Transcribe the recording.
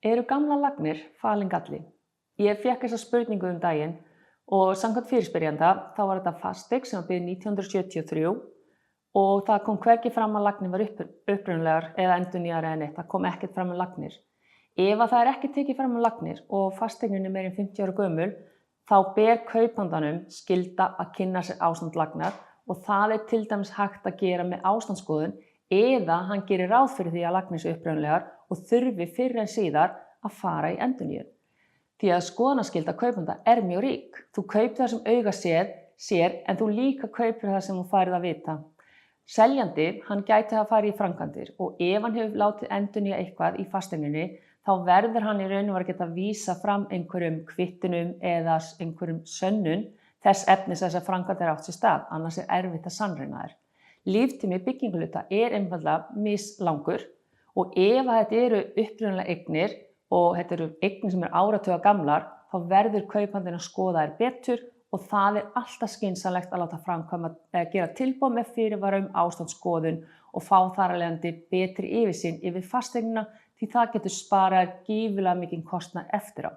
Eru gamlar lagnir falinn galli? Ég fékk þessa spurningu daginn og samkvæmt fyrirspyrjanda þá var þetta fasteign sem var byggð 1973 og það kom hvergi fram að lagnir var upprunalegar eða endurnýjaðar eða neitt. Það kom ekkert fram um lagnir. Ef að það er ekki tekið fram um lagnir og fasteignin er meira en 50 ára gömul, þá ber kaupandanum skylda að kynna sér ástand lagnar og það er til dæmis hægt að gera með ástandsskoðun eða hann gerir ráð fyrir því að lagnir séu upprunalegar og þurfi fyrr en síðar að fara í endurnýjun. Því að skoðunarskylda kaupanda er mjög rík. Þú kaupir það sem auga sér en þú líka kaupir það sem þú færð að vita. Seljandi, hann gæti að fara í framkvæmdir og ef hann hefur látið endurnýja eitthvað í fasteigninni, þá verður hann í raun og veru að geta vísa fram einhverjum kvittunum eða einhverjum sönnun þess efnis að þessar framkvæmdir átt sér stað, annars er erfitt að sannreyna þær. Líftími byggingarhluta er einfaldlega mislangur og ef að þetta eru upprunalega eignir og þetta eru eignir sem eru áratuga gamlar, þá verður kaupandinn að skoða þær betur og það er alltaf skynsamlegt að láta gera tilboð með fyrirvara ástandsskoðun og fá þar af leiðandi betri yfirsýn yfir fasteignina því það getur sparað gífurlega mikinn kostnað eftir á.